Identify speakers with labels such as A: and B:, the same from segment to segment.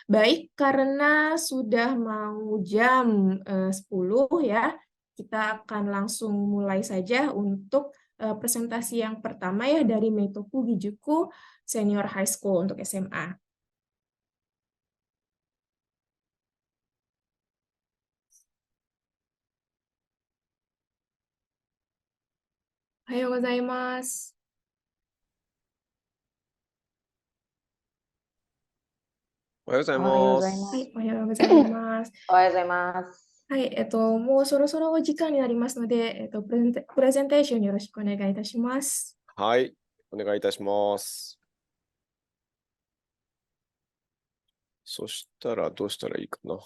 A: Baik, karena sudah mau jam 10 ya, kita akan langsung mulai saja untuk presentasi yang pertama ya dari Meitoku Gijuku Senior High School untuk SMA. おはようございます。
B: おはようござい
C: おはようご
B: ま
C: ざいます。
A: はい、
B: す。
A: おはようございます。
C: おはようございます。
A: はい、もうそろそろお時間になりますので、プレゼンテーションよろしくお願いいたします。
B: はい、お願いいたします。そしたらどうしたらいいかな。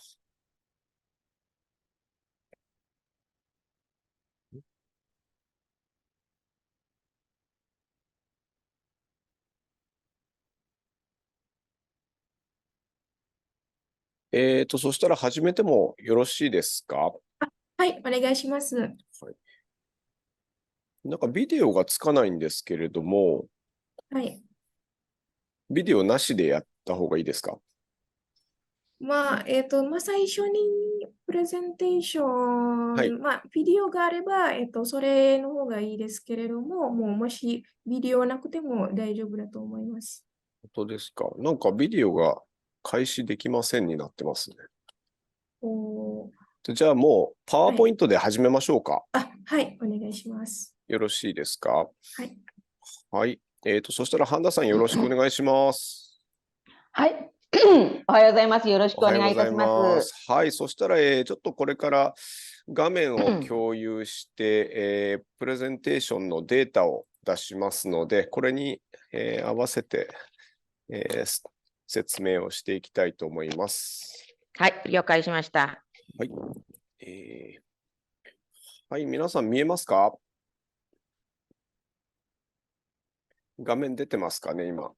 B: そしたら始めてもよろしいですか？は
A: はい、お願いします。
B: い。なんかビデオがつかないんですけれども、
A: はい。
B: ビデオなしでやった方がいいですか？
A: 最初にプレゼンテーショ
B: はい。
A: ン、ビデオがあれば、それの方がいいですけれども、もしビデオなくても大丈夫だと思います。
B: 本当ですか。なんかビデオが開始できませんになってますね。
A: おー、
B: じゃあもうパワー
A: はい。
B: ポイントで始めましょうか。
A: はい、お願いします。
B: よろしいですか？
A: はい。
B: はい。そしたら半田さんよろしくお願いします。
C: はい。おはようございます。よろしくお
B: おはようござい
C: 願いいたしま
B: ます。
C: す。
B: はい。そしたら、ちょっとこれから画面を共有して、プレゼンテーションのデータを出しますので、これに、合わせて、説明をしていきたいと思います。
C: はい、了解しました。
B: はい。はい、皆さん見えますか？画面出てますかね、今。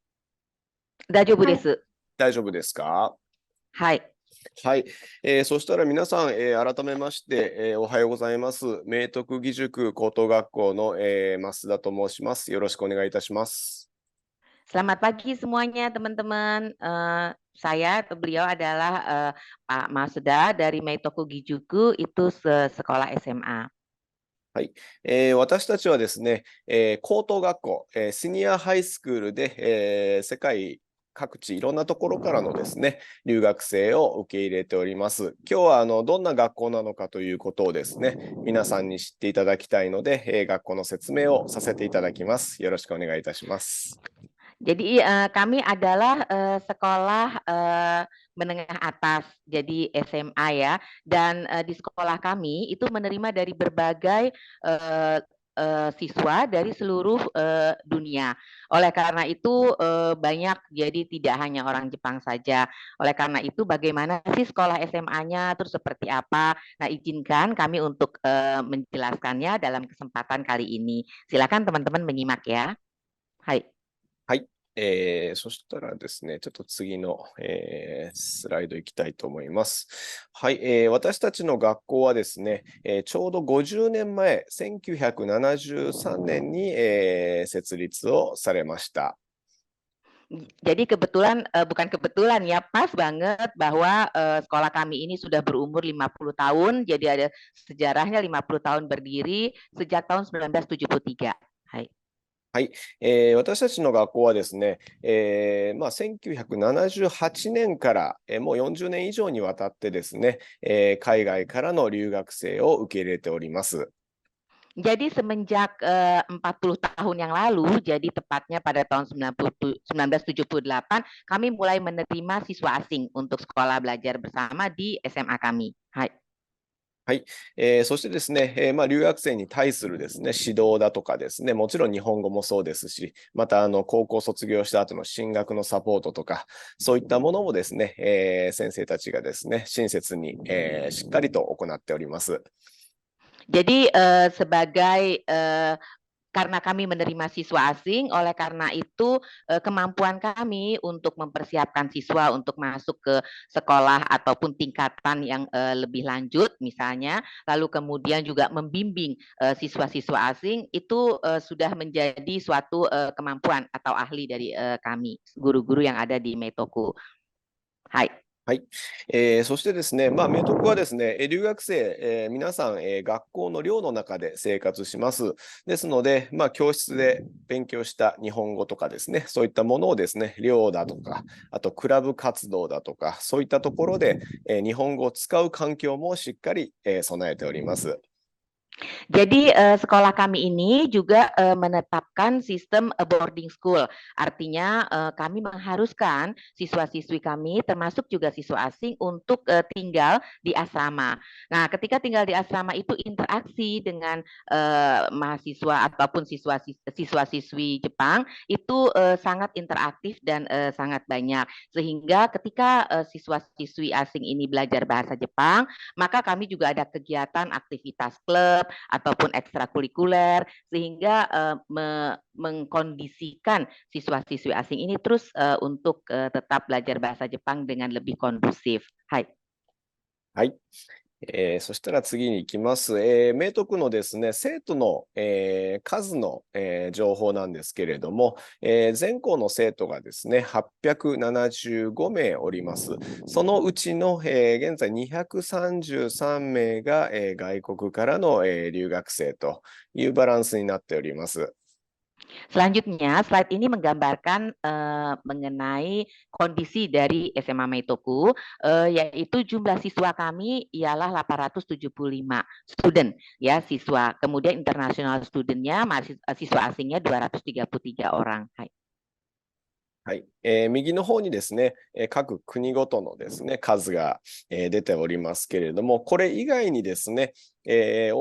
C: 大丈夫です。
B: 大丈夫ですか？
C: はい。
B: はい。そしたら皆さん、改めまして、おはようございます。明徳義塾高等学校の、増田と申します。よろしくお願いいたします。
C: Selamat pagi semuanya teman-teman. Saya atau beliau adalah Pak Masuda dari Meitoku Gijuku, itu sekolah SMA.
B: はい。私たちはですね、高等学校、シニアハイスクールで、世界各地いろんなところからのですね、留学生を受け入れております。今日はどんな学校なのかということをですね、皆さんに知っていただきたいので、学校の説明をさせていただきます。よろしくお願いいたします。
C: Jadi kami adalah sekolah menengah atas, jadi SMA ya. Dan di sekolah kami itu menerima dari berbagai siswa dari seluruh dunia. Oleh karena itu banyak, jadi tidak hanya orang Jepang saja. Oleh karena itu bagaimana sih sekolah SMA-nya, terus seperti apa? Nah, izinkan kami untuk menjelaskannya dalam kesempatan kali ini. Silakan teman-teman menyimak ya. Hai.
B: はい。そしたらですね、ちょっと次の、スライド行きたいと思います。はい。私たちの学校はですね、ちょうど50年前、1973年に、設立をされました。
C: Jadi kebetulan, bukan kebetulan ya, pas banget bahwa sekolah kami ini sudah berumur 50 tahun, jadi ada sejarahnya 50 tahun berdiri sejak tahun 1973. Hai.
B: はい。私たちの学校はですね、1978年から、もう40年以上にわたってですね、海外からの留学生を受け入れております。
C: Jadi semenjak 40 tahun yang lalu, jadi tepatnya pada tahun 1978, kami mulai menerima siswa asing untuk sekolah belajar bersama di SMA kami. Hai.
B: はい。そしてですね、留学生に対するですね、指導だとかですね、もちろん日本語もそうですし、また高校卒業した後の進学のサポートとか、そういったものもですね、先生たちがですね、親切に、しっかりと行っております。
C: Jadi sebagai karena kami menerima siswa asing, oleh karena itu kemampuan kami untuk mempersiapkan siswa untuk masuk ke sekolah ataupun tingkatan yang lebih lanjut misalnya, lalu kemudian juga membimbing siswa-siswa asing itu sudah menjadi suatu kemampuan atau ahli dari kami, guru-guru yang ada di Meitoku. Hai.
B: はい。そしてですね、明徳はですね、留学生、皆さん、学校の寮の中で生活します。ですので、教室で勉強した日本語とかですね、そういったものをですね、寮だとか、あとクラブ活動だとか、そういったところで、日本語を使う環境もしっかり、備えております。
C: Jadi sekolah kami ini juga menetapkan sistem boarding school. Artinya kami mengharuskan siswa-siswi kami termasuk juga siswa asing untuk tinggal di asrama. Nah, ketika tinggal di asrama itu interaksi dengan mahasiswa ataupun siswa-siswi Jepang itu sangat interaktif dan sangat banyak. Sehingga ketika siswa-siswi asing ini belajar bahasa Jepang, maka kami juga ada kegiatan aktivitas klub ataupun ekstrakurikuler sehingga mengkondisikan siswa-siswi asing ini terus untuk tetap belajar bahasa Jepang dengan lebih kondusif. Hai.
B: はい。そしたら次に行きます。明徳のですね、生徒の、数の、情報なんですけれども、全校の生徒がですね、875名おります。そのうちの、現在233名が、外国からの、留学生というバランスになっております。
C: Selanjutnya, slide ini menggambarkan mengenai kondisi dari SMA Meitoku, yaitu jumlah siswa kami ialah 875 student, ya siswa. Kemudian international studentnya, siswa asingnya 233 orang. Hai.
B: はい。右の方にですね、各国ごとのですね、数が、出ておりますけれども、これ以外にですね、オ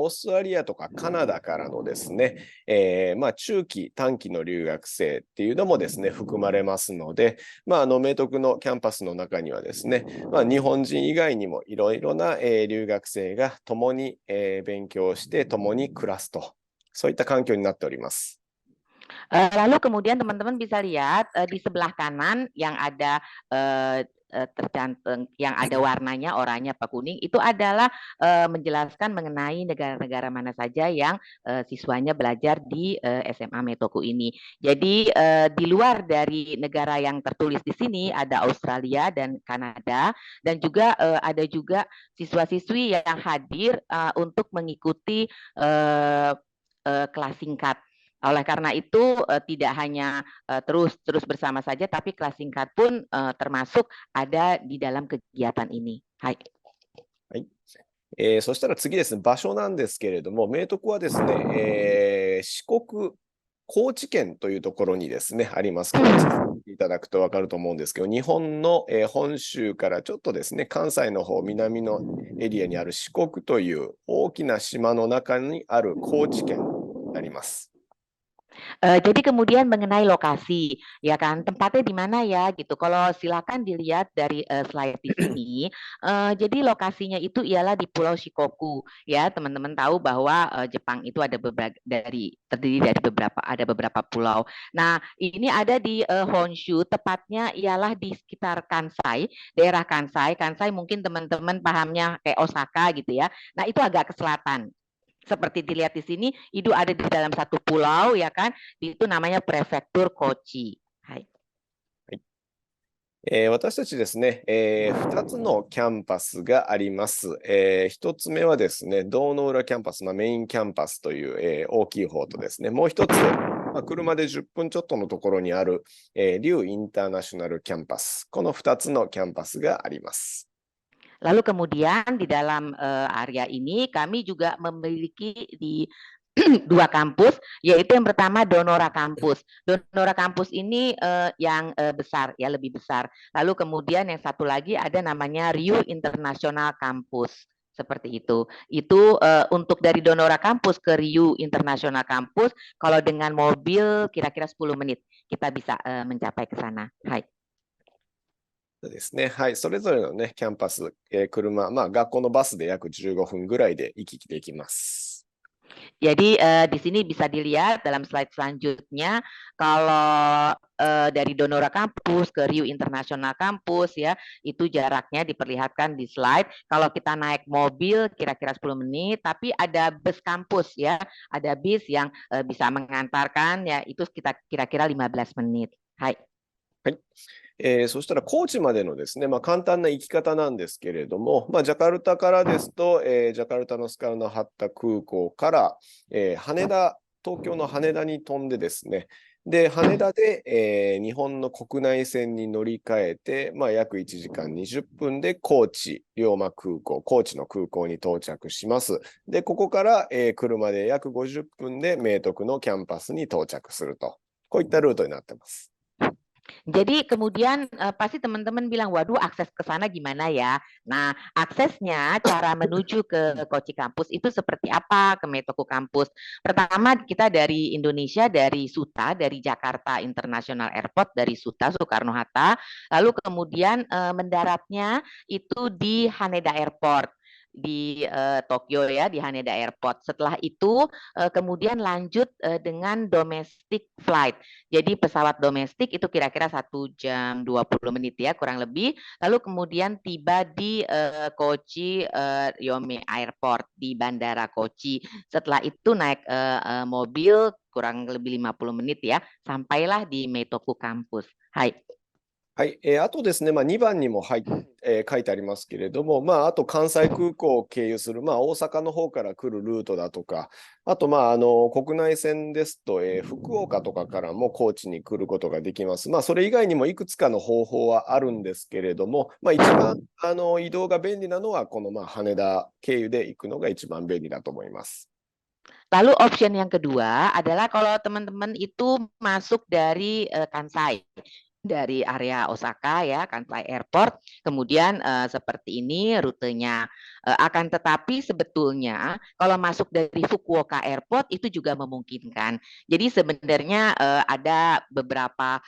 B: ーストラリアとかカナダからのですね、中期、短期の留学生っていうのもですね、含まれますので、明徳のキャンパスの中にはですね、日本人以外にもいろいろな、留学生が共に、勉強して共に暮らすと、そういった環境になっております。
C: Lalu kemudian teman-teman bisa lihat di sebelah kanan yang ada tercantum, yang ada warnanya oranye apa kuning, itu adalah menjelaskan mengenai negara-negara mana saja yang siswanya belajar di SMA Meitoku ini. Jadi di luar dari negara yang tertulis di sini ada Australia dan Kanada, dan juga ada juga siswa-siswi yang hadir untuk mengikuti kelas singkat. Oleh karena itu tidak hanya terus bersama saja, tapi kelas singkat pun termasuk ada di dalam kegiatan ini. Hai.
B: はい。そしたら次ですね、場所なんですけれども、明徳はですね、四国、高知県というところにですね、あります。この地図を見ていただくと分かると思うんですけど、日本の、本州からちょっとですね、関西の方、南のエリアにある四国という大きな島の中にある高知県になります。
C: Jadi kemudian mengenai lokasi, ya kan, tempatnya di mana ya gitu. Kalau silakan dilihat dari slide di sini, jadi lokasinya itu ialah di Pulau Shikoku, ya teman-teman tahu bahwa Jepang itu terdiri dari beberapa pulau. Nah ini ada di Honshu, tepatnya ialah di sekitar Kansai, daerah Kansai. Kansai mungkin teman-teman pahamnya kayak Osaka gitu ya. Nah itu agak ke selatan. Seperti dilihat di sini, itu ada di dalam satu pulau, ya kan? Itu namanya Prefektur Kochi. Hai.
B: 私たちですね、2つのキャンパスがあります。1つ目はですね、道の浦キャンパス、メインキャンパスという、大きい方とですね、もう1つ、車で10分ちょっとのところにある、リュウインターナショナルキャンパス、この2つのキャンパスがあります。
C: Lalu kemudian di dalam area ini kami juga memiliki di dua kampus, yaitu yang pertama Donora Kampus. Donora Kampus ini yang besar, ya lebih besar. Lalu kemudian yang satu lagi ada namanya Ryu International Campus. Seperti itu. Itu untuk dari Donora Kampus ke Ryu International Campus, kalau dengan mobil kira-kira 10 menit kita bisa mencapai ke sana. Hai.
B: ですね。はい。それぞれのね、キャンパス、車、学校のバスで約15分ぐらいで行き来できます。
C: Jadi di sini bisa dilihat dalam slide selanjutnya, kalau dari Donora Kampus ke Ryu International Campus ya, itu jaraknya diperlihatkan di slide. Kalau kita naik mobil kira-kira 10 menit, tapi ada bus kampus ya, ada bis yang bisa mengantarkan ya, itu kita kira-kira 15 menit. Hai.
B: はい。そしたら高知までのですね、簡単な行き方なんですけれども、ジャカルタからですと、ジャカルタのスカルノハッタ空港から、羽田、東京の羽田に飛んでですね、で、羽田で、日本の国内線に乗り換えて、約1時間20分で高知、龍馬空港、高知の空港に到着します。で、ここから、車で約50分で明徳のキャンパスに到着すると。こういったルートになってます。
C: Jadi kemudian pasti teman-teman bilang, waduh akses ke sana gimana ya? Nah, aksesnya cara menuju ke Kochi Kampus itu seperti apa ke Metoku Kampus? Pertama kita dari Indonesia, dari Suta, dari Jakarta International Airport, dari Suta Soekarno-Hatta, lalu kemudian mendaratnya itu di Haneda Airport di Tokyo ya, di Haneda Airport. Setelah itu kemudian lanjut dengan domestic flight. Jadi pesawat domestik itu kira-kira 1 jam 20 menit ya kurang lebih. Lalu kemudian tiba di Kochi Yome Airport di Bandara Kochi. Setelah itu naik mobil kurang lebih 50 menit ya, sampailah di Meitoku Campus. Hai.
B: はい。あとですね、2番にも書いてありますけれども、あと関西空港を経由する、大阪の方から来るルートだとか、あと、国内線ですと、福岡とかからも高知に来ることができます。それ以外にもいくつかの方法はあるんですけれども、一番移動が便利なのは、この羽田経由で行くのが一番便利だと思います。
C: Lalu option yang kedua adalah kalau teman-teman itu masuk dari Kansai. Dari area Osaka ya, Kansai Airport. Kemudian seperti ini rutenya. Akan tetapi sebetulnya kalau masuk dari Fukuoka Airport itu juga memungkinkan. Jadi sebenarnya ada beberapa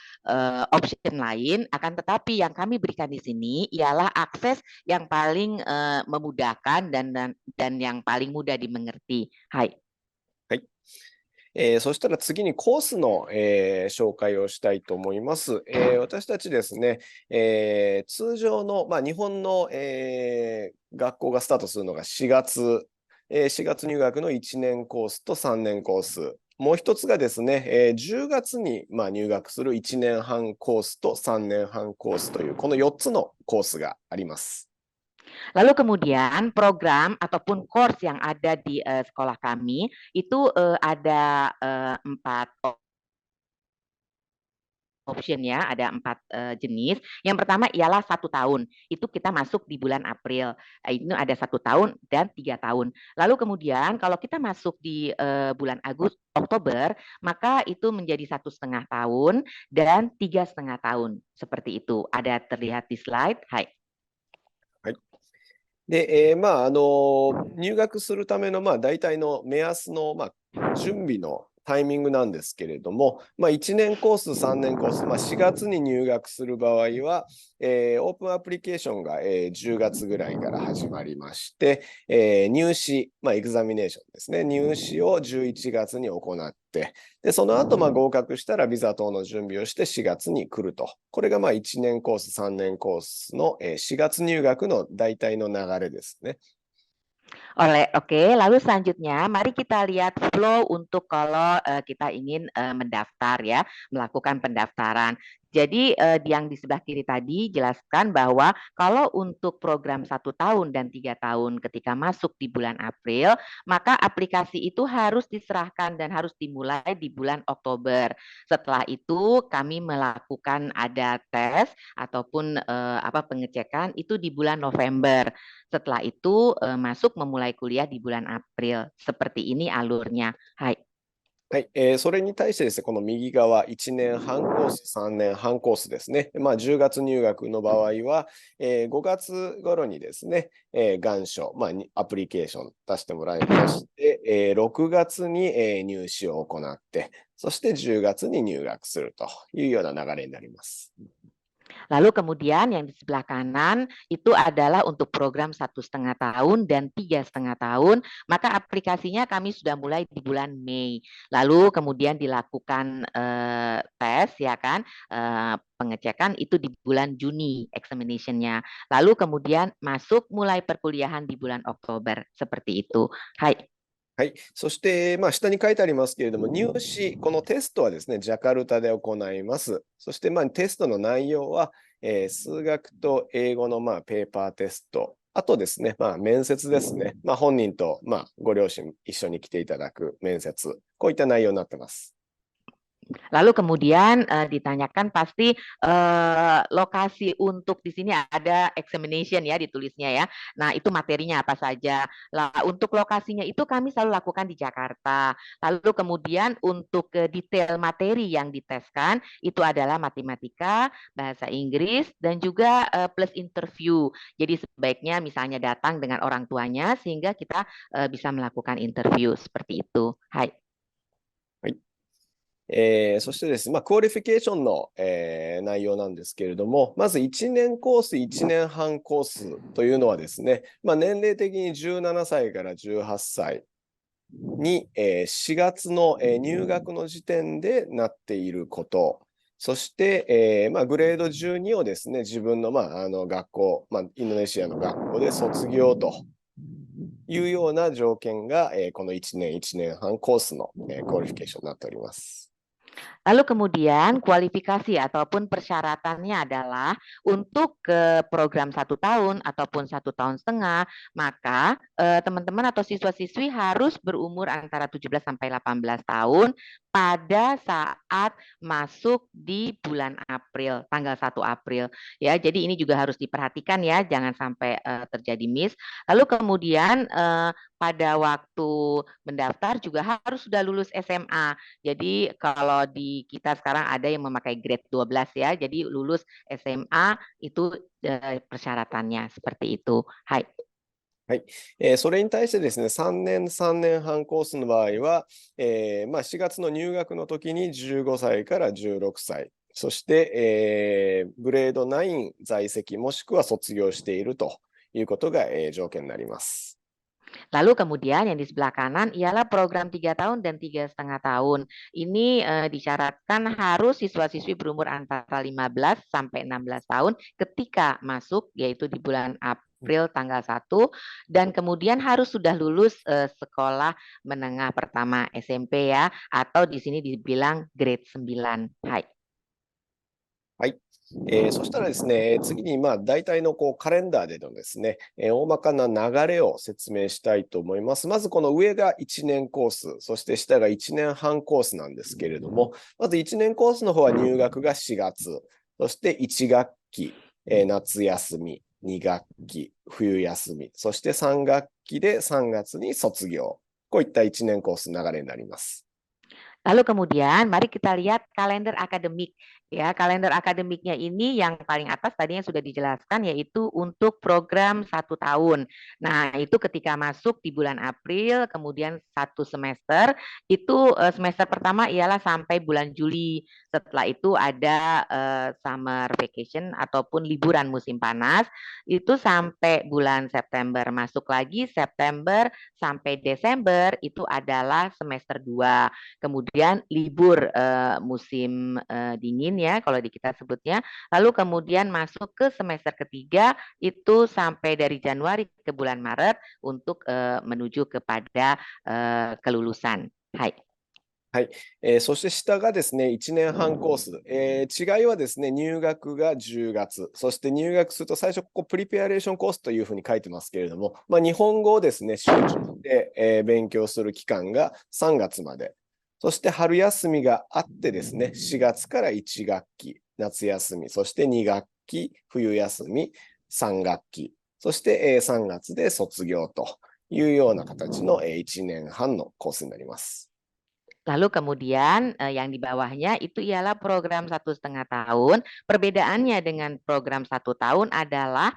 C: option lain. Akan tetapi yang kami berikan di sini ialah akses yang paling memudahkan dan yang paling mudah dimengerti. Hai.
B: はい。そしたら次にコースの、紹介をしたいと思います。私たちですね、通常の、日本の、学校がスタートするのが4月、4月入学の1年コースと3年コース。もう一つがですね、10月に、入学する1年半コースと3年半コースという、この4つのコースがあります。
C: Lalu kemudian program ataupun course yang ada di sekolah kami itu ada 4 option ya, ada 4 jenis. Yang pertama ialah 1 tahun. Itu kita masuk di bulan April. Ini ada 1 tahun dan 3 tahun. Lalu kemudian kalau kita masuk di bulan Oktober, maka itu menjadi 1,5 tahun dan 3,5 tahun. Seperti itu. Ada terlihat di slide. Hai.
B: で、入学するための、大体の目安の、準備のタイミングなんですけれども、1年コース、3年コース、4月に入学する場合は、オープンアプリケーションが、10月ぐらいから始まりまして、入試、エグザミネーションですね、入試を11月に行って、で、その後、合格したらビザ等の準備をして4月に来ると。これが1年コース、3年コースの4月入学の大体の流れですね。
C: Oke, lalu selanjutnya mari kita lihat flow untuk kalau kita ingin mendaftar ya, melakukan pendaftaran. Jadi yang di sebelah kiri tadi jelaskan bahwa kalau untuk program 1 tahun dan 3 tahun ketika masuk di bulan April, maka aplikasi itu harus diserahkan dan harus dimulai di bulan Oktober. Setelah itu kami melakukan ada tes ataupun pengecekan itu di bulan November. Setelah itu masuk memulai kuliah di bulan April. Seperti ini alurnya. Hai.
B: はい、それに対してですね、この右側、1年半コース、3年半コースですね。10月入学の場合は、5月頃にですね、願書、アプリケーション出してもらいまして、6月に、入試を行って、そして10月に入学するというような流れになります。
C: Lalu kemudian yang di sebelah kanan itu adalah untuk program 1,5 tahun dan 3,5 tahun, maka aplikasinya kami sudah mulai di bulan Mei. Lalu kemudian dilakukan tes ya kan, pengecekan itu di bulan Juni examination-nya. Lalu kemudian masuk mulai perkuliahan di bulan Oktober seperti itu. Hai.
B: はい。そして、下に書いてありますけれども、入試、このテストはですね、ジャカルタで行います。そして、テストの内容は、数学と英語の、ペーパーテスト、あとですね、面接ですね。本人と、ご両親一緒に来ていただく面接、こういった内容になってます。
C: Lalu kemudian ditanyakan pasti lokasi untuk di sini ada examination ya ditulisnya ya. Nah, itu materinya apa saja. Lah, untuk lokasinya itu kami selalu lakukan di Jakarta. Lalu kemudian untuk detail materi yang diteskan itu adalah matematika, bahasa Inggris dan juga plus interview. Jadi sebaiknya misalnya datang dengan orang tuanya sehingga kita bisa melakukan interview seperti itu. Hai.
B: はい。そしてですね、クオリフィケーションの、内容なんですけれども、まず1年コース、1年半コースというのはですね、年齢的に17歳から18歳に、4月の、入学の時点でなっていること、そして、グレード12をですね、自分の、学校、インドネシアの学校で卒業というような条件が、この1年、1年半コースの、クオリフィケーションになっております。
C: Lalu kemudian kualifikasi ataupun persyaratannya adalah untuk ke program 1 tahun ataupun 1,5 tahun, maka teman-teman atau siswa-siswi harus berumur antara 17 sampai 18 tahun pada saat masuk di bulan April, tanggal 1 April. Ya, jadi ini juga harus diperhatikan ya, jangan sampai terjadi miss. Lalu kemudian pada waktu mendaftar juga harus sudah lulus SMA. Jadi kalau di kita sekarang ada yang memakai grade 12 ya, jadi lulus SMA itu persyaratannya seperti itu. Hai.
B: はい。それに対してですね、3年、3年半コースの場合は、4月の入学の時に15歳から16歳、そして、グレード9在籍もしくは卒業しているということが、条件になります。
C: Lalu kemudian yang di sebelah kanan ialah program 3 tahun dan 3,5 tahun. Ini disyaratkan harus siswa-siswi berumur antara 15 sampai 16 tahun ketika masuk, yaitu di bulan April tanggal 1, dan kemudian harus sudah lulus sekolah menengah pertama SMP ya, atau di sini dibilang grade 9. Hai.
B: はい。そしたらですね、次に大体のカレンダーでのですね、大まかな流れを説明したいと思います。まずこの上が1年コース、そして下が1年半コースなんですけれども、まず1年コースの方は入学が4月、そして1学期、夏休み、2学期、冬休み、そして3学期で3月に卒業。こういった1年コースの流れになります。
C: Lalu kemudian mari kita lihat kalender akademik. Ya, kalender akademiknya ini yang paling atas tadi yang sudah dijelaskan yaitu untuk program 1 tahun. Nah, itu ketika masuk di bulan April, kemudian 1 semester, itu semester pertama ialah sampai bulan Juli. Setelah itu ada summer vacation ataupun liburan musim panas, itu sampai bulan September. Masuk lagi September sampai Desember itu adalah semester 2. Kemudian libur musim dingin ya kalau di kita sebutnya. Lalu kemudian masuk ke semester ketiga itu sampai dari Januari ke bulan Maret untuk menuju kepada kelulusan. Hai.
B: はい。そして下がですね、1年半コース。違いはですね、入学が10月。そして入学すると最初、プリペアレーションコースというふうに書いてますけれども、日本語をですね、集中して、勉強する期間が3月まで。そして春休みがあってですね、4月から1学期、夏休み、そして2学期、冬休み、3学期、そして3月で卒業というような形の1年半のコースになります。
C: Lalu kemudian yang di bawahnya itu ialah program 1,5 tahun. Perbedaannya dengan program 1 tahun adalah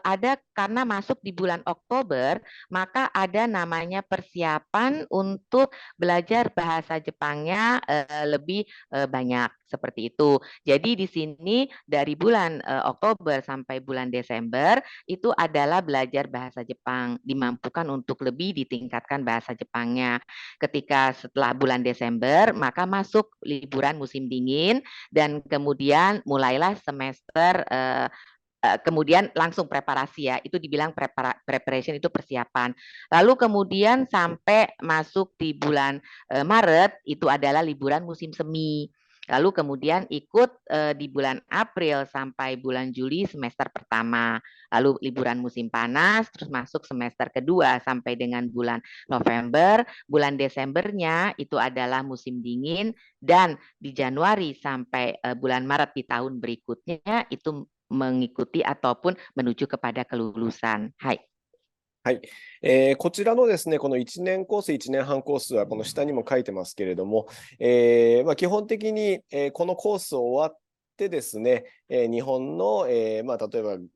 C: ada karena masuk di bulan Oktober, maka ada namanya persiapan untuk belajar bahasa Jepangnya lebih banyak seperti itu. Jadi di sini dari bulan Oktober sampai bulan Desember itu adalah belajar bahasa Jepang, dimampukan untuk lebih ditingkatkan bahasa Jepangnya. Ketika setelah bulan Desember, maka masuk liburan musim dingin dan kemudian mulailah semester kemudian langsung preparasi ya, itu dibilang preparation itu persiapan. Lalu kemudian sampai masuk di bulan Maret itu adalah liburan musim semi. Lalu kemudian ikut di bulan April sampai bulan Juli semester pertama. Lalu liburan musim panas, terus masuk semester kedua sampai dengan bulan November. Bulan Desembernya itu adalah musim dingin, dan di Januari sampai bulan Maret di tahun berikutnya itu mengikuti ataupun menuju kepada kelulusan. Hai.
B: はい。こちらのですね、この1年コース、1年半コースはこの下にも書いてますけれども、基本的に、このコースを終わってですね、日本の、例えば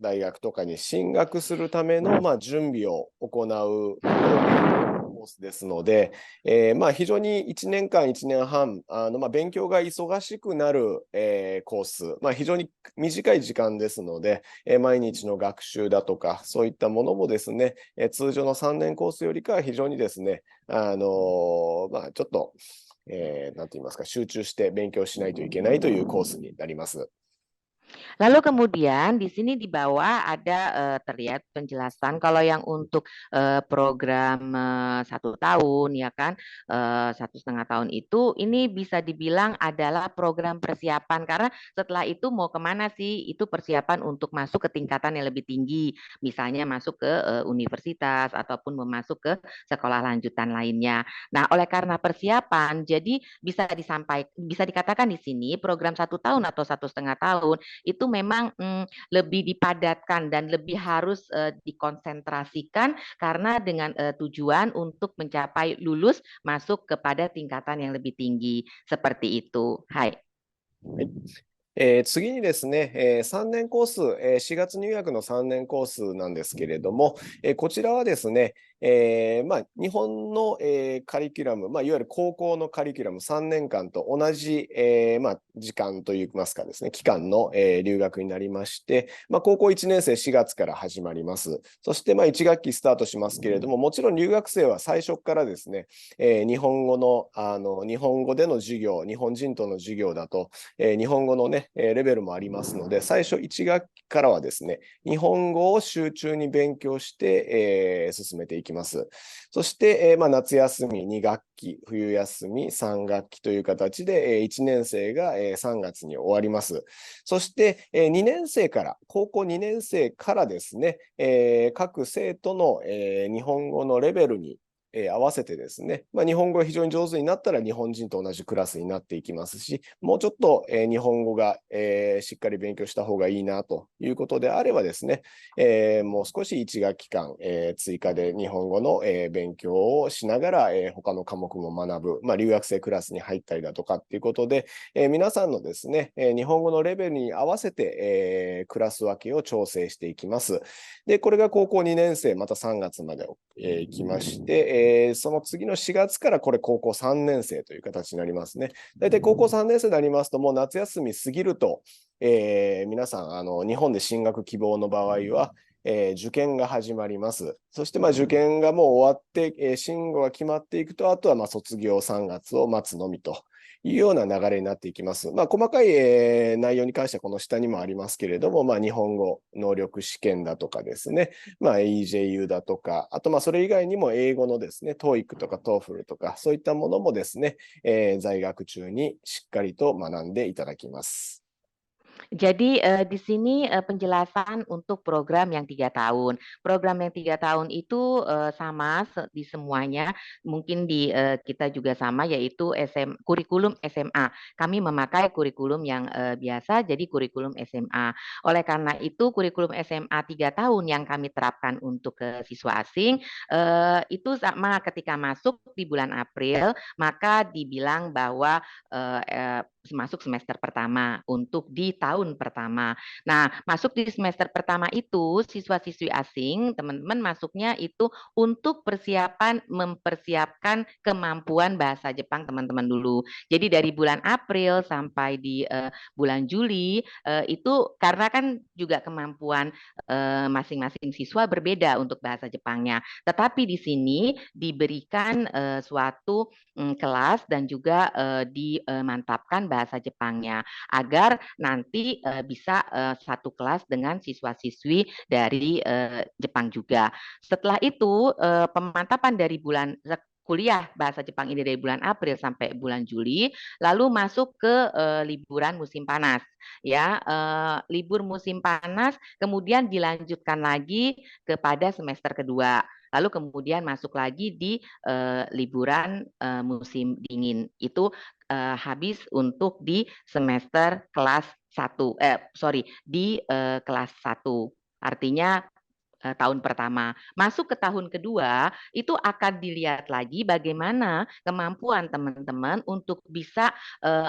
B: 大学とかに進学するための、準備を行うコースですので、非常に1年間、1年半、勉強が忙しくなる、コース、非常に短い時間ですので、毎日の学習だとか、そういったものもですね、通常の3年コースよりかは非常にですね、ちょっと、なんて言いますか、集中して勉強しないといけないというコースになります。
C: Lalu kemudian di sini di bawah ada terlihat penjelasan kalau yang untuk program 1 tahun ya kan, 1,5 tahun itu ini bisa dibilang adalah program persiapan, karena setelah itu mau kemana sih, itu persiapan untuk masuk ke tingkatan yang lebih tinggi, misalnya masuk ke universitas ataupun memasuk ke sekolah lanjutan lainnya. Nah, oleh karena persiapan, jadi bisa dikatakan di sini program 1 tahun atau 1,5 tahun itu memang lebih dipadatkan dan lebih harus dikonsentrasikan, karena dengan tujuan untuk mencapai lulus masuk kepada tingkatan yang lebih tinggi. Seperti itu. Hai.
B: 次にですね、3年コース、4月入学の3年コースなんですけれども、こちらはですね、日本の、カリキュラム、いわゆる高校のカリキュラム3年間と同じ、時間といいますかですね、期間の、留学になりまして、高校1年生4月から始まります。そして、1学期スタートしますけれども、もちろん留学生は最初からですね、日本語での授業、日本人との授業だと、日本語のね、レベルもありますので、最初1学期からはですね、日本語を集中に勉強して、進めていきます。そして、夏休み2学期、冬休み3学期という形で、1年生が、3月に終わります。そして、2年生から、高校2年生からですね、各生徒の、日本語のレベルに合わせてですね、日本語が非常に上手になったら日本人と同じクラスになっていきますし、もうちょっと、日本語が、しっかり勉強した方がいいなということであればですね、もう少し1学期間、追加で日本語の、勉強をしながら、他の科目も学ぶ、留学生クラスに入ったりだとかっていうことで、皆さんのですね、日本語のレベルに合わせて、クラス分けを調整していきます。で、これが高校2年生、また3月まで行きまして、その次の4月からこれ高校3年生という形になりますね。大体高校3年生になりますと、もう夏休み過ぎると、皆さん日本で進学希望の場合は、受験が始まります。そして受験がもう終わって、進路が決まっていくと、あとは卒業3月を待つのみというような流れになっていきます。細かい、内容に関してはこの下にもありますけれども、日本語能力試験だとかですね、EJU だとか、あとそれ以外にも英語のですね、TOEIC とか TOEFL とか、そういったものもですね、在学中にしっかりと学んでいただきます。
C: Jadi di sini penjelasan untuk program yang 3 tahun. Program yang 3 tahun itu sama di semuanya, mungkin di kita juga sama, yaitu kurikulum SMA. Kami memakai kurikulum yang biasa, jadi kurikulum SMA. Oleh karena itu kurikulum SMA 3 tahun yang kami terapkan untuk siswa asing itu sama ketika masuk di bulan April, maka dibilang bahwa masuk semester pertama untuk di tahun pertama. Nah, masuk di semester pertama itu siswa-siswi asing, teman-teman masuknya itu untuk mempersiapkan kemampuan bahasa Jepang teman-teman dulu. Jadi dari bulan April sampai di bulan Juli itu karena kan juga kemampuan masing-masing siswa berbeda untuk bahasa Jepangnya. Tetapi di sini diberikan suatu kelas dan juga dimantapkan bahasa Jepangnya agar nanti bisa satu kelas dengan siswa-siswi dari Jepang juga. Setelah itu pemantapan dari kuliah bahasa Jepang ini dari bulan April sampai bulan Juli, lalu masuk ke liburan musim panas. Ya, libur musim panas, kemudian dilanjutkan lagi kepada semester kedua. Lalu kemudian masuk lagi di liburan musim dingin. Itu habis untuk di semester kelas 1, di kelas 1. Artinya tahun pertama. Masuk ke tahun kedua, itu akan dilihat lagi bagaimana kemampuan teman-teman untuk bisa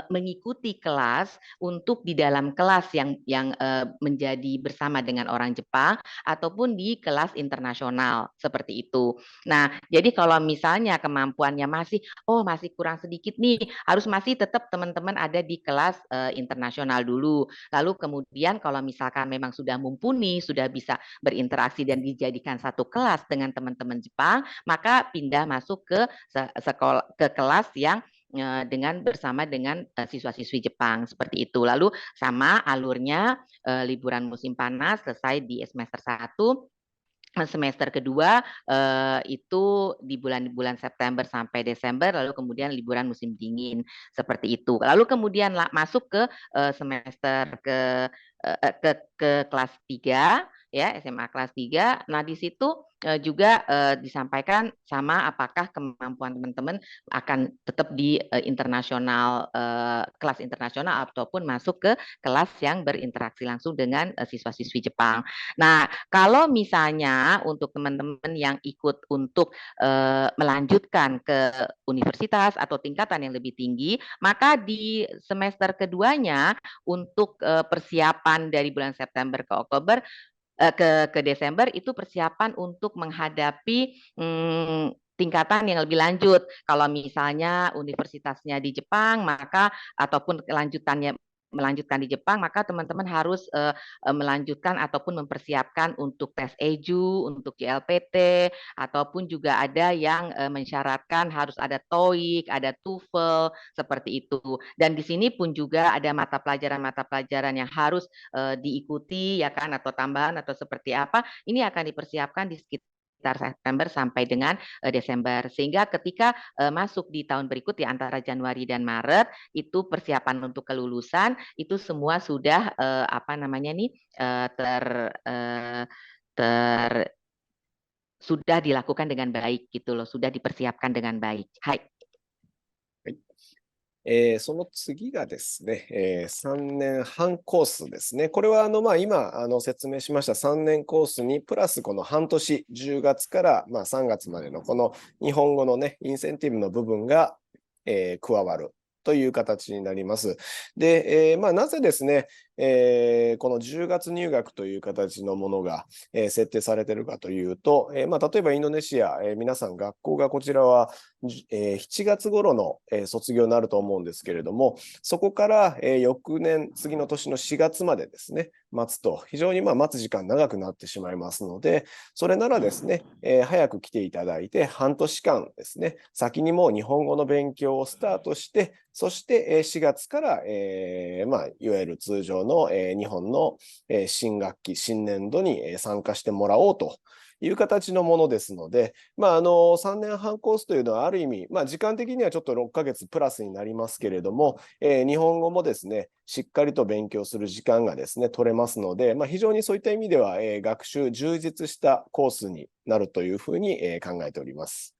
C: mengikuti kelas untuk di dalam kelas yang menjadi bersama dengan orang Jepang ataupun di kelas internasional seperti itu. Nah, jadi kalau misalnya kemampuannya masih kurang sedikit nih, harus masih tetap teman-teman ada di kelas internasional dulu. Lalu kemudian kalau misalkan memang sudah mumpuni, sudah bisa berinteraksi dan dijadikan satu kelas dengan teman-teman Jepang, maka pindah masuk ke sekolah, ke kelas yang bersama dengan siswa-siswi Jepang seperti itu. Lalu sama alurnya liburan musim panas selesai di semester 1. Semester kedua itu di bulan September sampai Desember, lalu kemudian liburan musim dingin seperti itu. Lalu kemudian masuk ke semester ke kelas 3 ya, SMA kelas 3. Nah, di situ juga disampaikan sama apakah kemampuan teman-teman akan tetap di internasional, kelas internasional ataupun masuk ke kelas yang berinteraksi langsung dengan siswa-siswi Jepang. Nah, kalau misalnya untuk teman-teman yang ikut untuk melanjutkan ke universitas atau tingkatan yang lebih tinggi, maka di semester keduanya untuk persiapan dari bulan September ke Oktober ke Desember itu persiapan untuk menghadapi tingkatan yang lebih lanjut. Kalau misalnya universitasnya di Jepang, maka ataupun melanjutkan di Jepang, maka teman-teman harus melanjutkan ataupun mempersiapkan untuk tes EJU, untuk JLPT, ataupun juga ada yang mensyaratkan harus ada TOEIC, ada TOEFL, seperti itu. Dan di sini pun juga ada mata pelajaran yang harus diikuti, ya kan, atau tambahan atau seperti apa, ini akan dipersiapkan di sekitar September sampai dengan Desember. Sehingga ketika masuk di tahun berikut di antara Januari dan Maret, itu persiapan untuk kelulusan itu semua sudah sudah dilakukan dengan baik gitu loh, sudah dipersiapkan dengan baik. Hai.
B: その次がですね、3年半コースですね。これは今説明しました3年コースにプラスこの半年、10月から3月までのこの日本語のね、インセンティブの部分が、加わるという形になります。で、なぜですね、この10月入学という形のものが、設定されているかというと、例えばインドネシア、皆さん学校がこちらは、7月頃の、卒業になると思うんですけれども、そこから、翌年、次の年の4月までですね、待つと、非常に待つ時間長くなってしまいますので、それならですね、早く来ていただいて、半年間ですね、先にもう日本語の勉強をスタートして、そして4月から、いわゆる通常の日本の新学期、新年度に参加してもらおうという形のものですので、3年半コースというのはある意味、時間的にはちょっと6ヶ月プラスになりますけれども、日本語もですね、しっかりと勉強する時間がですね、取れますので、非常にそういった意味では、学習充実したコースになるというふうに考えております。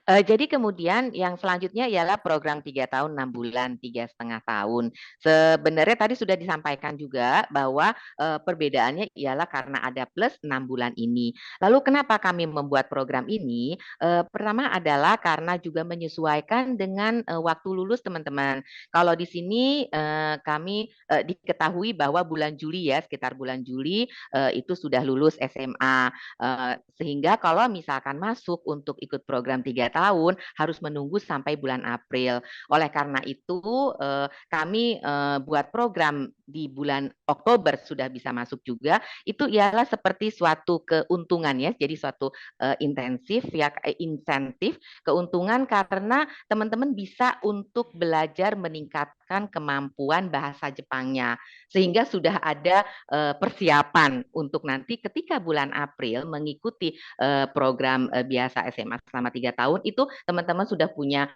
C: Jadi kemudian yang selanjutnya ialah program 3 tahun 6 bulan, 3,5 tahun. Sebenarnya tadi sudah disampaikan juga bahwa perbedaannya ialah karena ada plus 6 bulan ini. Lalu kenapa kami membuat program ini? Pertama adalah karena juga menyesuaikan dengan waktu lulus teman-teman. Kalau di sini kami diketahui bahwa bulan Juli ya, sekitar bulan Juli itu sudah lulus SMA. Sehingga kalau misalkan masuk untuk ikut program 3 tahun harus menunggu sampai bulan April. Oleh karena itu kami buat program di bulan Oktober sudah bisa masuk juga. Itu ialah seperti suatu keuntungan ya, jadi suatu insentif keuntungan karena teman-teman bisa untuk belajar meningkatkan meningkatkan kemampuan bahasa Jepangnya. Sehingga sudah ada persiapan untuk nanti ketika bulan April mengikuti program biasa SMA selama 3 tahun, itu teman-teman sudah punya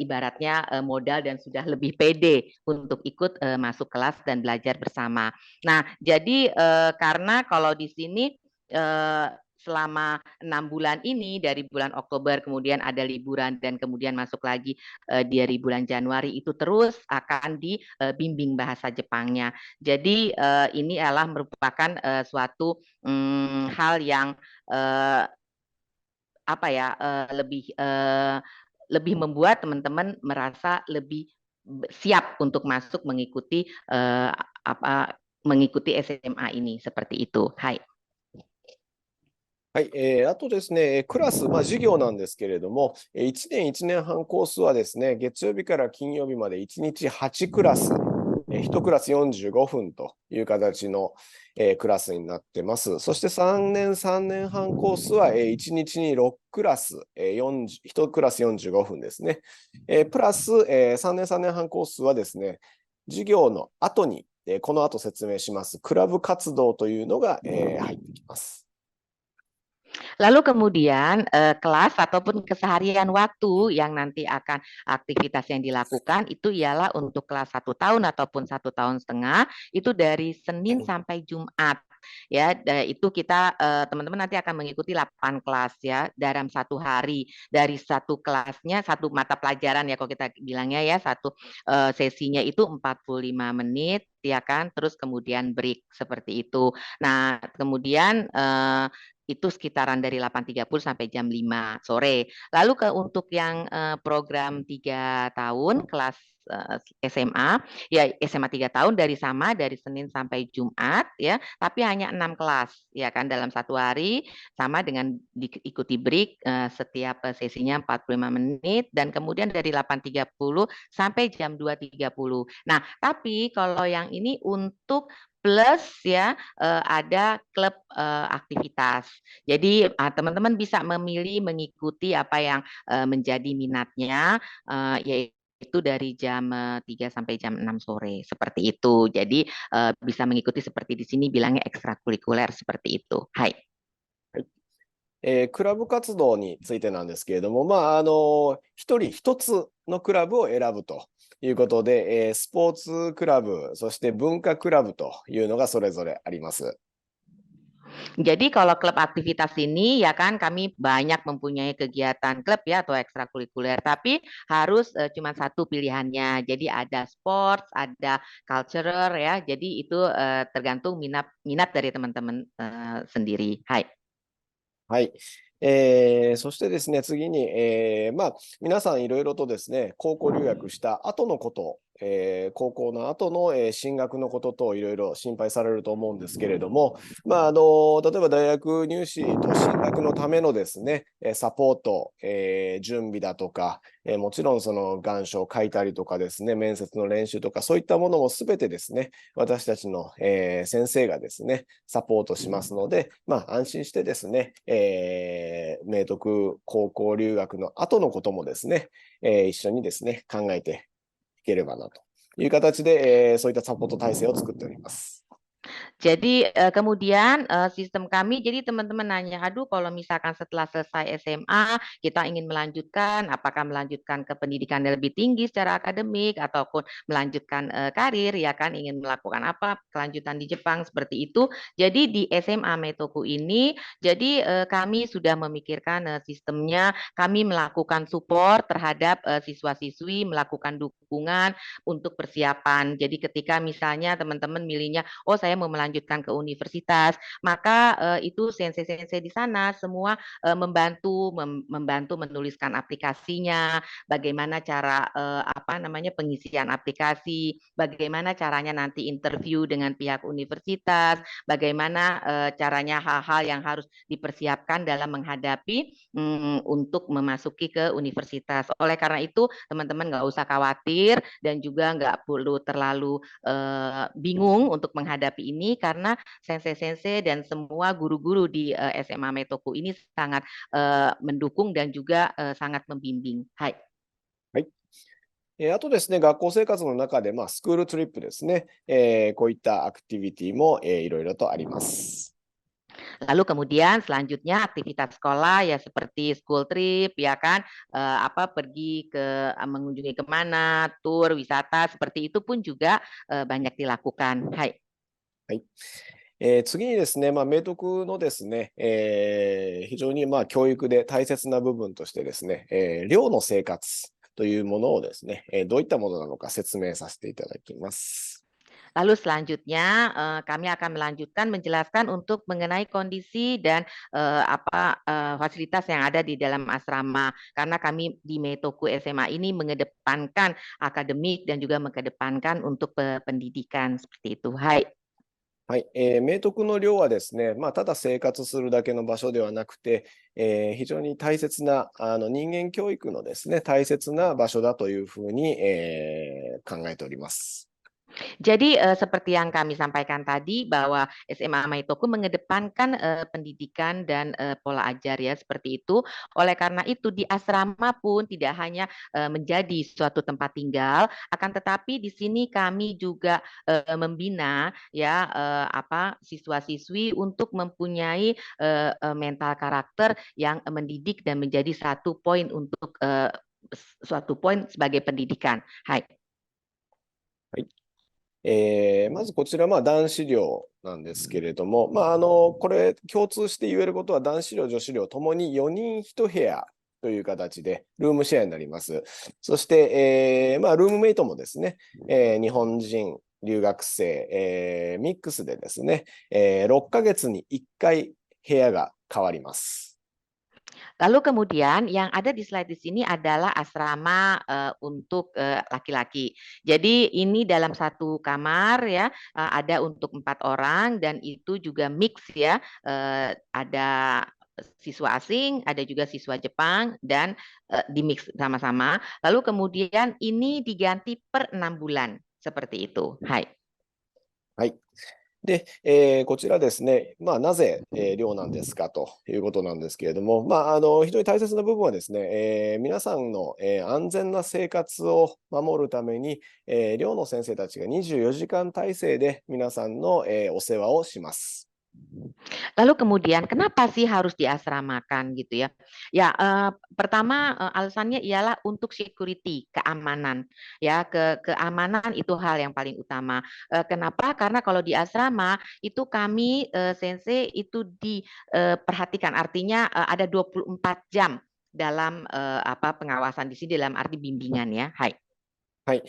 C: ibaratnya modal dan sudah lebih pede untuk ikut masuk kelas dan belajar bersama. Nah, jadi karena kalau di sini selama 6 bulan ini, dari bulan Oktober kemudian ada liburan dan kemudian masuk lagi dari bulan Januari, itu terus akan dibimbing bahasa Jepangnya. Jadi ini adalah merupakan suatu hal yang apa ya, lebih membuat teman-teman merasa lebih siap untuk masuk mengikuti mengikuti SMA ini, seperti itu. Hai.
B: はい、あとですね、クラス、授業なんですけれども、1年1年半コースはですね、月曜日から金曜日まで1日8クラス、1クラス45分という形のクラスになってます。そして3年3年半コースは1日に6クラス、1クラス45分ですね。プラス3年3年半コースはですね、授業の後に、この後説明します、クラブ活動というのが入ってきます。
C: Lalu kemudian kelas ataupun keseharian waktu yang nanti akan aktivitas yang dilakukan itu ialah untuk kelas 1 tahun ataupun 1 tahun setengah, itu dari Senin sampai Jumat. Ya, itu kita teman-teman nanti akan mengikuti 8 kelas ya dalam 1 hari. Dari satu kelasnya, satu mata pelajaran ya kalau kita bilangnya ya, satu sesinya itu 45 menit ya kan, terus kemudian break seperti itu. Nah, kemudian itu sekitaran dari 8.30 sampai jam 5 sore. Lalu untuk yang program 3 tahun kelas SMA, ya SMA 3 tahun dari Senin sampai Jumat ya, tapi hanya 6 kelas ya kan dalam 1 hari, sama dengan diikuti break setiap sesinya 45 menit dan kemudian dari 8.30 sampai jam 2.30. Nah, tapi kalau yang ini untuk plus ya ada klub aktivitas. Jadi teman-teman bisa memilih mengikuti apa yang menjadi minatnya, yaitu dari jam 3 sampai jam 6 sore seperti itu. Jadi bisa mengikuti seperti di sini bilangnya ekstrakurikuler seperti itu. Hai.
B: クラブ活動についてなんですけれども、一人一つのクラブを選ぶということで、スポーツクラブ、そして文化クラブというのがそれぞれあります。
C: Jadi kalau klub aktivitas ini ya kan kami banyak mempunyai kegiatan klub ya atau ekstrakurikuler, tapi harus cuma satu pilihannya. Jadi ada sports, ada cultural ya. Jadi itu tergantung minat dari teman-teman sendiri. Hai.
B: はい。そしてですね、次に、皆さんいろいろとですね、高校留学した後のこと、高校の後の進学のことといろいろ心配されると思うんですけれども、例えば大学入試と進学のためのですね、サポート、準備だとか、もちろんその願書を書いたりとかですね、面接の練習とか、そういったものもすべてですね、私たちの、先生がですね、サポートしますので、安心してですね、明徳高校留学の後のこともですね、一緒にですね、考えていければなという形で、そういったサポート体制を作っております。
C: Jadi kemudian sistem kami, jadi teman-teman nanya, aduh kalau misalkan setelah selesai SMA kita ingin melanjutkan, apakah melanjutkan ke pendidikan yang lebih tinggi secara akademik ataupun melanjutkan karir ya kan, ingin melakukan apa kelanjutan di Jepang seperti itu. Jadi di SMA Meitoku ini, jadi kami sudah memikirkan sistemnya, kami melakukan support terhadap siswa-siswi, melakukan dukungan untuk persiapan. Jadi ketika misalnya teman-teman milihnya, oh saya mau melanjutkan ke universitas, maka itu sensei-sensei di sana semua membantu menuliskan aplikasinya, bagaimana cara pengisian aplikasi, bagaimana caranya nanti interview dengan pihak universitas, bagaimana caranya hal-hal yang harus dipersiapkan dalam menghadapi untuk memasuki ke universitas. Oleh karena itu teman-teman nggak usah khawatir dan juga nggak perlu terlalu bingung untuk menghadapi ini, karena sensei-sensei dan semua guru-guru di SMA Meitoku ini sangat mendukung dan juga sangat membimbing. Hai.
B: はい。あとですね、学校生活の中で、スクールトリップですね。こういったアクティビティも、いろいろとあります。
C: Lalu kemudian selanjutnya aktivitas sekolah ya seperti school trip ya kan, pergi ke mengunjungi kemana, tur, wisata seperti itu pun juga banyak dilakukan. Hai.
B: はい。次にですね、明徳のですね、非常に教育で大切な部分としてですね、寮の生活というものをですね、どういったものなのか説明させていただきます。
C: Lalu selanjutnya kami akan melanjutkan menjelaskan untuk mengenai kondisi dan fasilitas yang ada di dalam asrama karena kami di Meitoku SMA ini mengedepankan akademik dan juga mengedepankan untuk pendidikan seperti itu. Hai.
B: はい、明徳の寮はですね、ただ生活するだけの場所ではなくて、非常に大切な人間教育のですね、大切な場所だというふうに、考えております。
C: Jadi seperti yang kami sampaikan tadi bahwa SMA Meitoku mengedepankan pendidikan dan pola ajar ya seperti itu. Oleh karena itu di asrama pun tidak hanya menjadi suatu tempat tinggal, akan tetapi di sini kami juga membina ya siswa-siswi untuk mempunyai mental karakter yang mendidik dan menjadi satu poin untuk suatu poin sebagai pendidikan. Hai.
B: はい。まずこちら、男子寮なんですけれども、これ、共通して言えることは、男子寮、女子寮ともに4人1部屋という形で、ルームシェアになります。そして、ルームメイトもですね、日本人、留学生、ミックスでですね、6ヶ月に1回部屋が変わります。
C: Lalu kemudian yang ada di slide di sini adalah asrama untuk laki-laki. Jadi ini dalam satu kamar ya ada untuk 4 orang dan itu juga mix ya. Ada siswa asing, ada juga siswa Jepang dan di mix sama-sama. Lalu kemudian ini diganti per 6 bulan seperti itu. Hai.
B: はい。で、こちらですね、なぜ、寮なんですかということなんですけれども、非常に大切な部分はですね、皆さんの、安全な生活を守るために、寮の先生たちが24時間体制で皆さんの、お世話をします。
C: Lalu kemudian kenapa sih harus diasramakan gitu ya? Ya pertama alasannya ialah untuk security, keamanan ya keamanan itu hal yang paling utama. Kenapa? Karena kalau di asrama itu kami sensei itu diperhatikan artinya ada 24 jam dalam pengawasan di sini dalam arti bimbingan ya. Hai.
B: はい。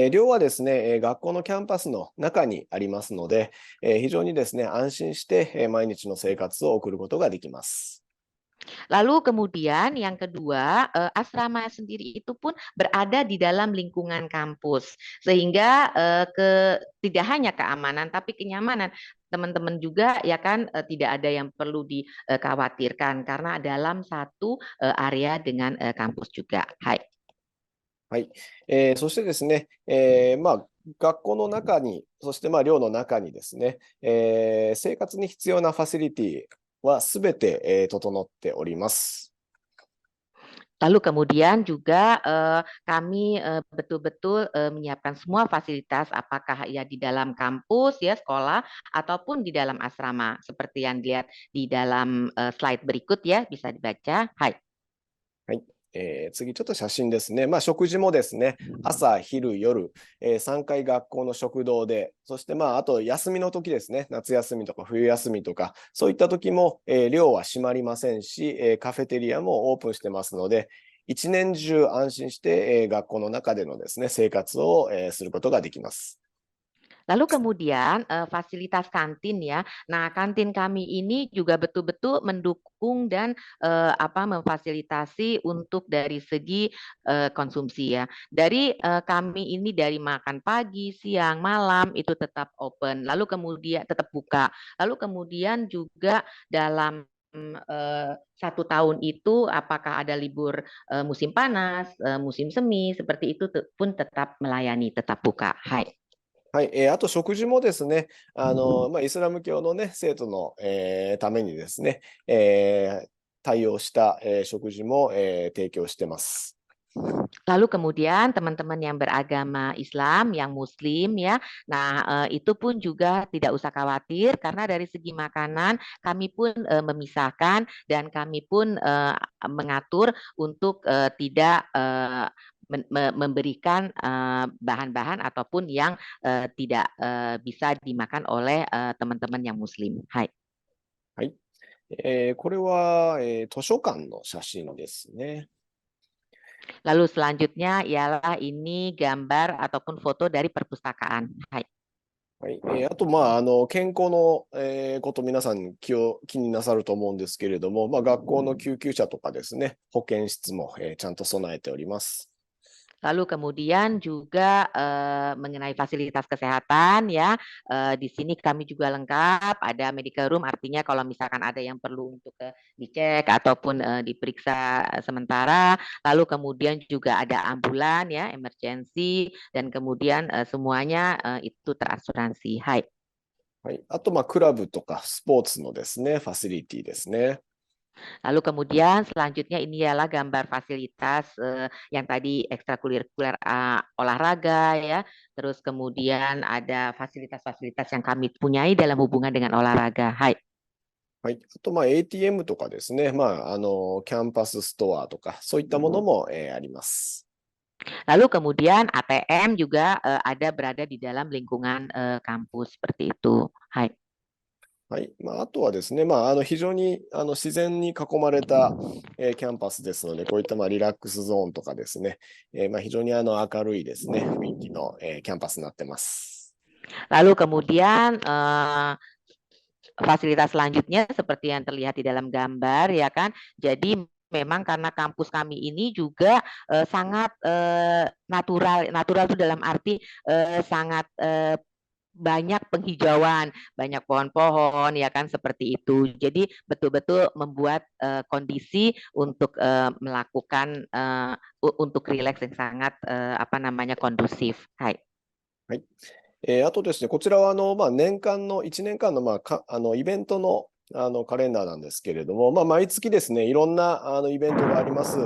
B: 寮はですね、学校のキャンパスの中にありますので、非常にですね、安心して、毎日の生活を送ることができます。
C: Lalu kemudian yang kedua, asrama sendiri itu pun berada di dalam lingkungan kampus, sehingga tidak hanya keamanan tapi kenyamanan teman-teman juga ya kan tidak ada yang perlu dikhawatirkan karena dalam satu area dengan kampus juga. Hai.
B: はい。そしてですね、学校の中に、そして寮の中にですね、生活に必要なファシリティはすべて、整っております。
C: Lalu kemudian juga kami betul-betul menyiapkan semua fasilitas apakah ya di dalam kampus ya sekolah ataupun di dalam asrama seperti yang dilihat di dalam slide berikut ya bisa dibaca. Hai.
B: はい。次、ちょっと写真ですね。食事もですね、朝、昼、夜、3回学校の食堂で、そしてあと休みの時ですね、夏休みとか冬休みとか、そういった時も、寮は閉まりませんし、カフェテリアもオープンしてますので、一年中安心して、学校の中でのですね、生活を、することができます。
C: Lalu kemudian fasilitas kantin ya. Nah, kantin kami ini juga betul-betul mendukung dan memfasilitasi untuk dari segi konsumsi ya. Dari kami ini dari makan pagi, siang, malam itu tetap open. Lalu kemudian tetap buka. Lalu kemudian juga dalam 1 tahun itu apakah ada libur musim panas, musim semi seperti itu pun tetap melayani, tetap buka. Hai.
B: はい。あと食事もですね、イスラム教のね、生徒の、ためにですね、対応した、食事も、提供してます。
C: Lalu kemudian teman-teman yang beragama Islam, yang Muslim ya, nah itu pun juga tidak usah khawatir karena dari segi makanan kami pun memisahkan dan kami pun mengatur untuk tidak memberikan bahan-bahan ataupun yang tidak bisa dimakan oleh teman-teman yang Muslim. Hai.
B: はい。これは、図書館の写真ですね。
C: Lalu selanjutnya ialah ini gambar ataupun foto dari perpustakaan. Hai.
B: はい。あと、健康の、こと皆さん気になさると思うんですけれども、学校の救急車とかですね、保健室も、ちゃんと備えております。
C: Lalu kemudian juga mengenai fasilitas kesehatan ya, di sini kami juga lengkap, ada medical room artinya kalau misalkan ada yang perlu untuk dicek ataupun diperiksa sementara, lalu kemudian juga ada ambulan ya, emergency dan kemudian semuanya itu terasuransi. Hai.
B: はい。あと、クラブとかスポーツのですね、ファシリティですね。
C: Lalu kemudian selanjutnya ini adalah gambar fasilitas yang tadi ekstrakurikuler olahraga ya. Terus kemudian ada fasilitas-fasilitas yang kami punyai dalam hubungan dengan olahraga. Hai.
B: はい。あと、ATM とかですね、キャンパスストアとか、そういったものも、あります。
C: Lalu kemudian ATM juga ada berada di dalam lingkungan kampus seperti itu. Hai.
B: はい。あとはですね、非常に自然に囲まれた、キャンパスですので、こういったリラックスゾーンとかですね、非常に明るいですね、雰囲気の、キャンパスになってます。
C: Lalu kemudian fasilitas selanjutnya seperti yang terlihat di dalam gambar ya kan. Jadi memang karena kampus kami ini juga sangat natural itu dalam arti sangat banyak penghijauan, banyak pohon-pohon ya kan seperti itu. Jadi betul-betul membuat kondisi untuk melakukan untuk rileks yang sangat kondusif. Hai.
B: はい。あとですね、こちらは年間の、1年間の、イベントの、カレンダーなんですけれども、毎月ですね、いろんなイベントがあります。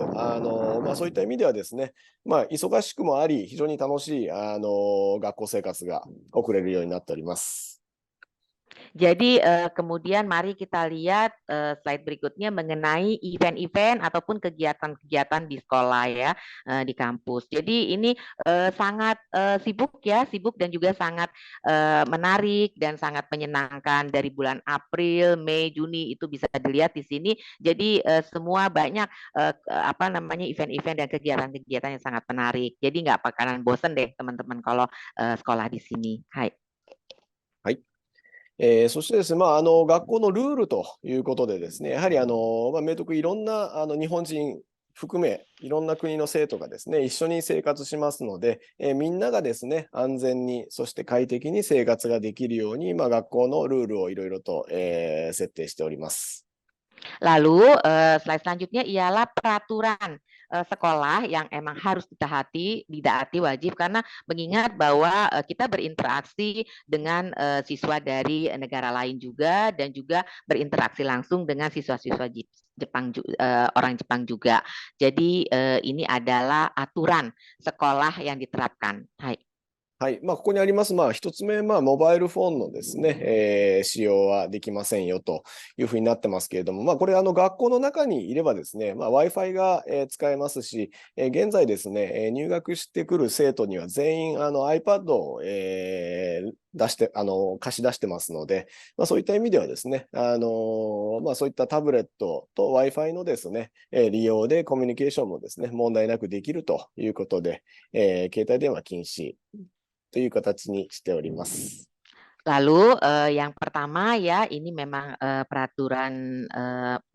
B: そういった意味ではですね、忙しくもあり、非常に楽しい学校生活が送れるようになっております。
C: Jadi kemudian mari kita lihat slide berikutnya mengenai event-event ataupun kegiatan-kegiatan di sekolah ya, di kampus. Jadi ini sangat sibuk dan juga sangat menarik dan sangat menyenangkan dari bulan April, Mei, Juni itu bisa dilihat di sini. Jadi semua banyak event-event dan kegiatan-kegiatan yang sangat menarik. Jadi nggak bakalan bosen deh teman-teman kalau sekolah di sini. Hai.
B: はい。そしてですね、学校のルールということでですね、やはり明徳いろんな日本人含めいろんな国の生徒がですね、一緒に生活しますので、みんながですね、安全に、そして快適に生活ができるように、学校のルールをいろいろと、設定しております。
C: Lalu slide selanjutnya ialah peraturan sekolah yang emang harus ditaati wajib karena mengingat bahwa kita berinteraksi dengan siswa dari negara lain juga dan juga berinteraksi langsung dengan siswa-siswa orang Jepang juga. Jadi ini adalah aturan sekolah yang diterapkan. Hai.
B: はい。ここにあります、一つ目、モバイルフォンのですね、使用はできませんよというふうになってますけれども、これ、学校の中にいればですね、Wi-Fi が、使えますし、現在ですね、入学してくる生徒には全員、iPad を、貸し出してますので、そういった意味ではですね、そういったタブレットと Wi-Fi のですね、利用でコミュニケーションもですね、問題なくできるということで、携帯電話禁止という形にしております。
C: Lalu yang pertama ya ini memang peraturan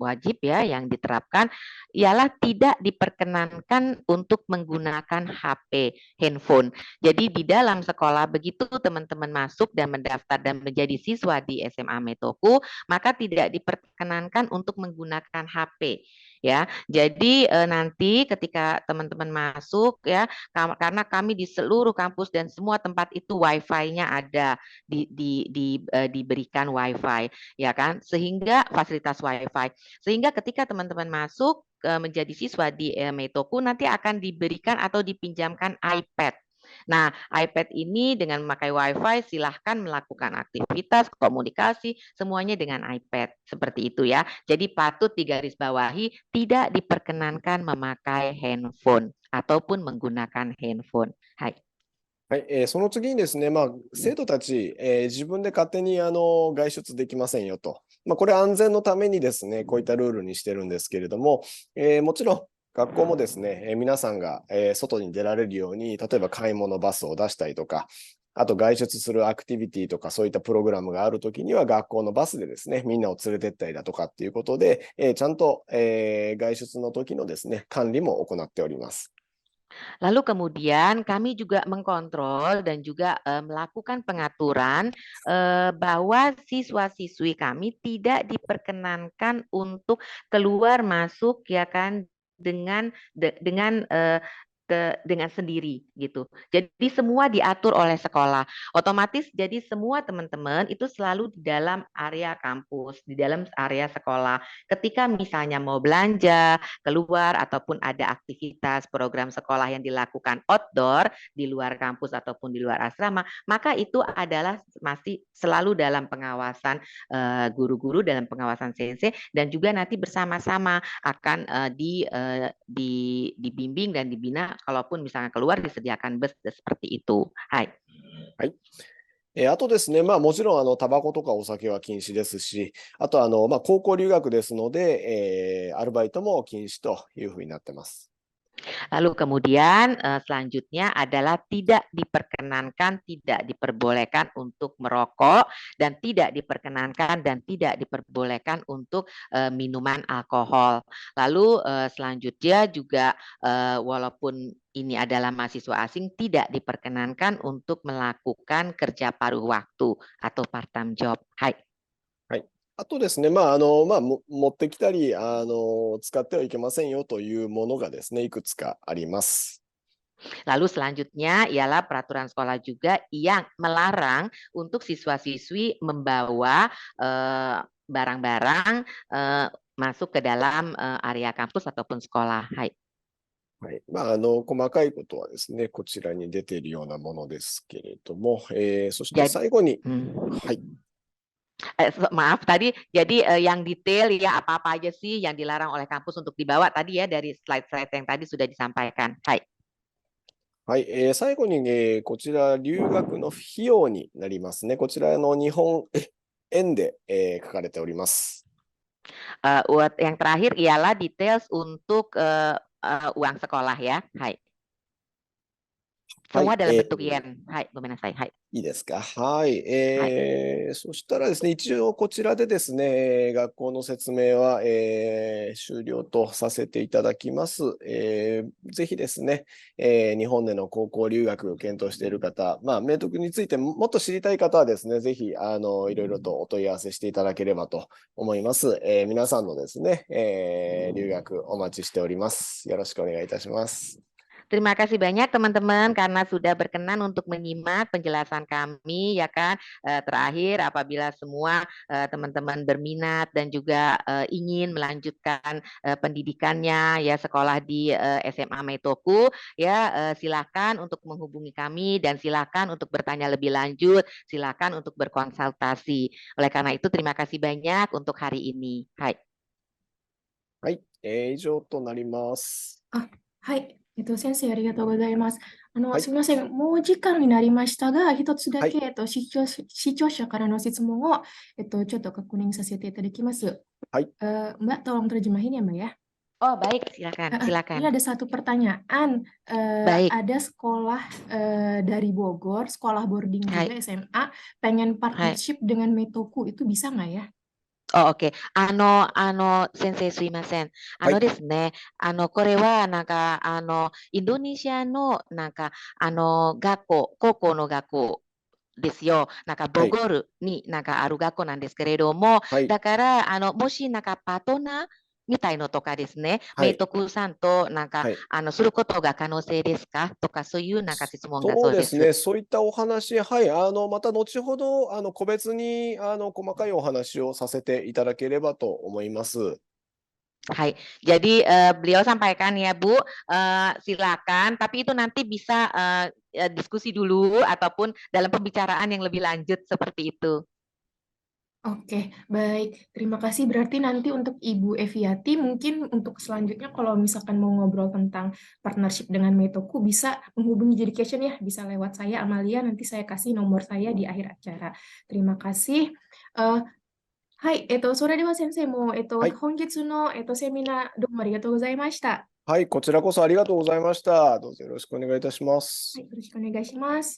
C: wajib ya yang diterapkan ialah tidak diperkenankan untuk menggunakan HP, handphone. Jadi di dalam sekolah begitu teman-teman masuk dan mendaftar dan menjadi siswa di SMA Metoku, maka tidak diperkenankan untuk menggunakan HP. ya. Jadi nanti ketika teman-teman masuk ya, karena kami di seluruh kampus dan semua tempat itu wifi-nya ada, diberikan wifi, ya kan, sehingga fasilitas wifi, sehingga ketika teman-teman masuk menjadi siswa di Meitoku nanti akan diberikan atau dipinjamkan iPad. Nah, iPad ini dengan memakai WiFi silahkan melakukan aktivitas, komunikasi, semuanya dengan iPad. Seperti itu ya. Jadi patut digarisbawahi tidak diperkenankan memakai handphone ataupun menggunakan handphone. Hai.
B: はい、その次にですね、生徒たち、自分で勝手に外出できませんよと。これ安全のためにですね、こういったルールにしてるんですけれども、もちろん学校もですね、皆さんが、外に出られるように、例えば買い物バスを出したりとか、あと外出するアクティビティとかそういったプログラムがあるときには学校のバスでですね、みんなを連れてったりだとかっていうことで、ちゃんと、外出の時のですね、管理も行っております。
C: Lalu kemudian kami juga mengkontrol dan juga melakukan pengaturan bahwa siswa-siswi kami tidak diperkenankan untuk keluar masuk ya kan dengan dengan sendiri gitu. Jadi semua diatur oleh sekolah. Otomatis jadi semua teman-teman itu selalu di dalam area kampus, di dalam area sekolah. Ketika misalnya mau belanja, keluar ataupun ada aktivitas program sekolah yang dilakukan outdoor di luar kampus ataupun di luar asrama, maka itu adalah masih selalu dalam pengawasan guru-guru, dalam pengawasan sensei, dan juga nanti bersama-sama akan dibimbing dan dibina kalaupun misalnya keluar disediakan bus seperti itu. Hai.
B: はい。あとですね、もちろんタバコとかお酒は禁止ですし、あと高校留学ですので、アルバイトも禁止というふうになってます。
C: Lalu kemudian selanjutnya adalah tidak diperkenankan, tidak diperbolehkan untuk merokok dan tidak diperkenankan dan tidak diperbolehkan untuk minuman alkohol. Lalu selanjutnya juga walaupun ini adalah mahasiswa asing tidak diperkenankan untuk melakukan kerja paruh waktu atau part-time job. Hai.
B: あとですね、持ってきたり、使ってはいけませんよというものがですね、いくつかあります。
C: Lalu selanjutnya ialah peraturan sekolah juga yang melarang untuk siswa-siswi membawa barang-barang masuk ke dalam area kampus ataupun sekolah. Hai.
B: はい。細かいことはですね、こちらに出ているようなものですけれども、そして最後に、はい。
C: Maaf tadi, jadi yang detail ya apa-apa aja sih yang dilarang oleh kampus untuk dibawa tadi ya dari slide-slide yang tadi sudah disampaikan. Hai.
B: はい、最後に、こちら留学の費用になりますね。こちらの日本円で、書かれております。
C: Yang terakhir ialah details untuk uang sekolah ya. Hai. Semua dalam bentuk yen. Hai, gomenasai. Hai.
B: いいですか。はい。そしたらですね、一応こちらでですね、学校の説明は、終了とさせていただきます。ぜひですね、日本での高校留学を検討している方、明徳についてもっと知りたい方はですね、ぜひ、いろいろとお問い合わせしていただければと思います。皆さんのですね、留学お待ちしております。よろしくお願いいたします。
C: Terima kasih banyak teman-teman karena sudah berkenan untuk menyimak penjelasan kami ya kan. Terakhir apabila semua teman-teman berminat dan juga ingin melanjutkan pendidikannya ya sekolah di SMA Meitoku ya silakan untuk menghubungi kami dan silakan untuk bertanya lebih lanjut, silakan untuk berkonsultasi. Oleh karena itu terima kasih banyak untuk hari ini. Hai.
B: はい、以上となります。
A: はい。先生、ありがとうございます。すみません。もう時間になりましたが、一つだけ、視聴者からの質問を、ちょっと確認させていただきます。
B: はい。
A: Mbak, tolong terjemahin ya, Mbak ya.
C: Oh, baik, silakan.
A: Ini ada satu pertanyaan. Ada sekolah dari Bogor, sekolah boarding juga SMA, pengen partnership dengan Meitoku, itu bisa nggak ya?
C: Oh, oke. 先生すいません。ですね、これはインドネシアの学校、高校の学校ですよ。ボゴールにある学校なんですけれども、だからもしパートナーみたいのとかですね、
B: はい
C: メイトクさんと
B: はい。
C: することが可能性ですかとか、そういう質問が
B: そ
C: そうです。
B: うですね。そういったお話、はい。また後ほど、個別に、細かいお話をさせていただければと思います。
C: Hai, jadi beliau sampaikan ya Bu, silakan, tapi itu nanti bisa diskusi dulu ataupun dalam pembicaraan yang lebih lanjut seperti itu.
A: Oke, baik. Terima kasih. Berarti nanti untuk Ibu Eviati, mungkin untuk selanjutnya kalau misalkan mau ngobrol tentang partnership dengan Metoku, bisa menghubungi Dedication ya, bisa lewat saya, Amalia, nanti saya kasih nomor saya di akhir acara. Terima kasih. はい、それでは先生も、
B: はい。
A: 本日の、セミナー、どうもありがとうございました。
B: はい。こちらこそありがとうございました。どうぞよろしくお願いいたします。
A: はい、よろしくお願いします。